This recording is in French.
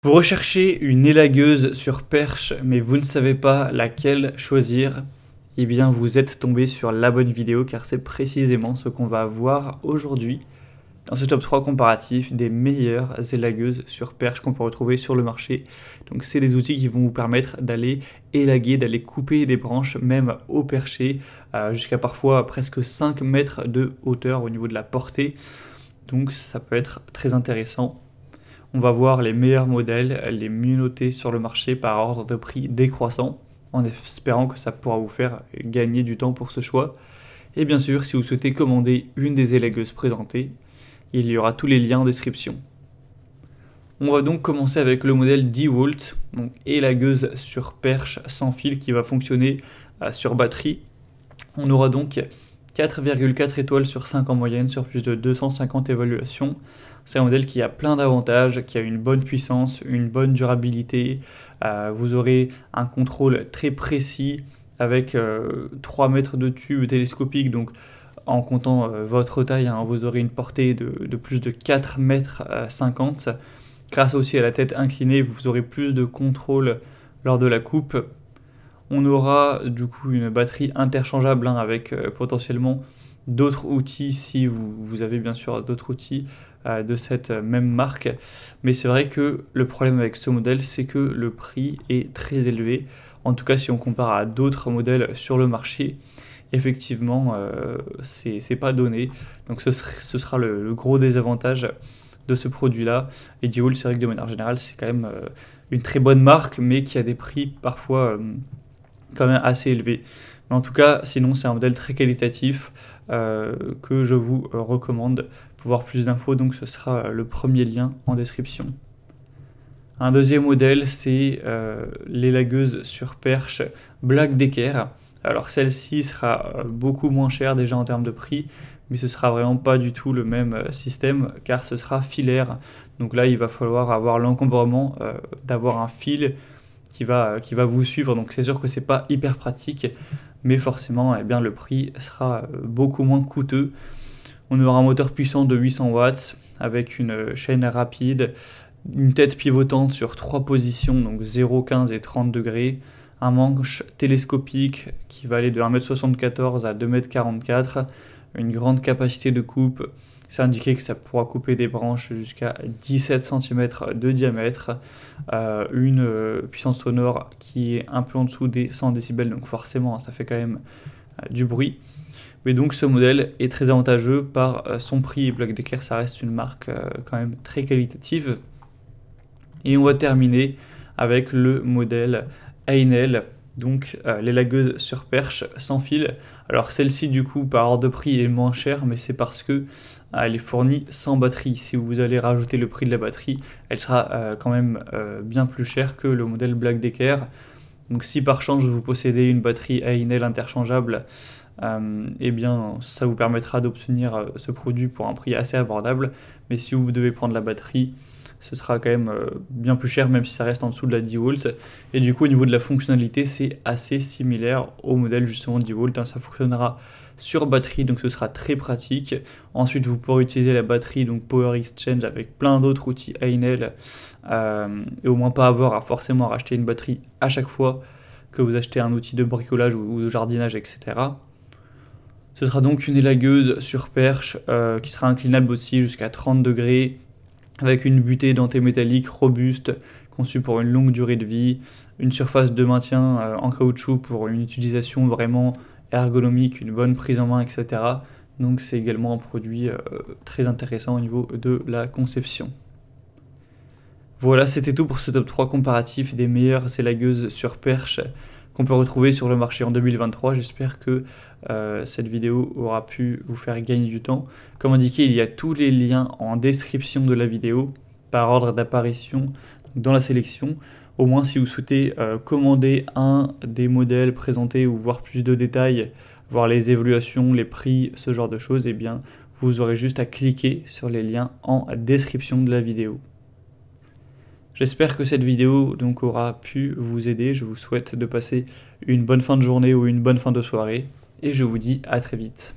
Vous recherchez une élagueuse sur perche, mais vous ne savez pas laquelle choisir. Eh bien, vous êtes tombé sur la bonne vidéo car c'est précisément ce qu'on va voir aujourd'hui dans ce top 3 comparatif des meilleures élagueuses sur perche qu'on peut retrouver sur le marché. Donc, c'est des outils qui vont vous permettre d'aller élaguer, d'aller couper des branches, même au perché, jusqu'à parfois presque 5 mètres de hauteur au niveau de la portée. Donc, ça peut être très intéressant. On va voir les meilleurs modèles, les mieux notés sur le marché par ordre de prix décroissant, en espérant que ça pourra vous faire gagner du temps pour ce choix. Et bien sûr, si vous souhaitez commander une des élagueuses présentées, il y aura tous les liens en description. On va donc commencer avec le modèle DeWalt, donc élagueuse sur perche sans fil qui va fonctionner sur batterie. On aura donc 4,4 étoiles sur 5 en moyenne sur plus de 250 évaluations. C'est un modèle qui a plein d'avantages, qui a une bonne puissance, une bonne durabilité. Vous aurez un contrôle très précis avec 3 mètres de tube télescopique. Donc en comptant votre taille, vous aurez une portée de plus de 4 mètres 50. Grâce aussi à la tête inclinée, vous aurez plus de contrôle lors de la coupe. On aura du coup une batterie interchangeable avec potentiellement d'autres outils si vous avez bien sûr d'autres outils de cette même marque. Mais c'est vrai que le problème avec ce modèle, c'est que le prix est très élevé. En tout cas, si on compare à d'autres modèles sur le marché, effectivement, c'est pas donné. Donc ce sera le gros désavantage de ce produit-là. Et DeWalt, c'est vrai que de manière générale, c'est quand même une très bonne marque, mais qui a des prix parfois quand même assez élevé. Mais en tout cas, sinon c'est un modèle très qualitatif que je vous recommande. Pour voir plus d'infos, donc ce sera le premier lien en description. Un deuxième modèle, c'est l'élagueuse sur perche Black Decker. Alors celle-ci sera beaucoup moins chère déjà en termes de prix, mais ce sera vraiment pas du tout le même système car ce sera filaire. Donc là, il va falloir avoir l'encombrement d'avoir un fil qui va vous suivre, donc c'est sûr que c'est pas hyper pratique, mais forcément eh bien, le prix sera beaucoup moins coûteux. On aura un moteur puissant de 800 watts avec une chaîne rapide, une tête pivotante sur 3 positions, donc 0, 15 et 30 degrés, un manche télescopique qui va aller de 1m74 à 2m44, une grande capacité de coupe. C'est indiqué que ça pourra couper des branches jusqu'à 17 cm de diamètre, une puissance sonore qui est un peu en dessous des 100 décibels, donc forcément ça fait quand même du bruit. Mais donc ce modèle est très avantageux par son prix, et Black Decker ça reste une marque quand même très qualitative. Et on va terminer avec le modèle Einel, donc l'élagueuse sur perche sans fil. Alors celle-ci du coup par ordre de prix est moins chère, mais c'est parce que elle est fournie sans batterie. Si vous allez rajouter le prix de la batterie, elle sera quand même bien plus chère que le modèle Black Decker. Donc si par chance vous possédez une batterie Einel interchangeable, eh bien ça vous permettra d'obtenir ce produit pour un prix assez abordable. Mais si vous devez prendre la batterie, ce sera quand même bien plus cher, même si ça reste en dessous de la DeWalt. Et du coup, au niveau de la fonctionnalité, c'est assez similaire au modèle justement DeWalt. Ça fonctionnera sur batterie, donc ce sera très pratique. Ensuite, vous pourrez utiliser la batterie, donc Power Exchange, avec plein d'autres outils Einel, et au moins pas avoir forcément à racheter une batterie à chaque fois que vous achetez un outil de bricolage ou de jardinage, etc. Ce sera donc une élagueuse sur perche qui sera inclinable aussi jusqu'à 30 degrés, avec une butée dentée métallique robuste, conçue pour une longue durée de vie, une surface de maintien en caoutchouc pour une utilisation vraiment ergonomique, une bonne prise en main, etc. Donc c'est également un produit très intéressant au niveau de la conception. Voilà, c'était tout pour ce top 3 comparatif des meilleures élagueuses sur perche qu'on peut retrouver sur le marché en 2023. J'espère que cette vidéo aura pu vous faire gagner du temps. Comme indiqué, il y a tous les liens en description de la vidéo par ordre d'apparition dans la sélection. Au moins, si vous souhaitez commander un des modèles présentés ou voir plus de détails, voir les évaluations, les prix, ce genre de choses, eh bien, vous aurez juste à cliquer sur les liens en description de la vidéo. J'espère que cette vidéo donc aura pu vous aider. Je vous souhaite de passer une bonne fin de journée ou une bonne fin de soirée et je vous dis à très vite.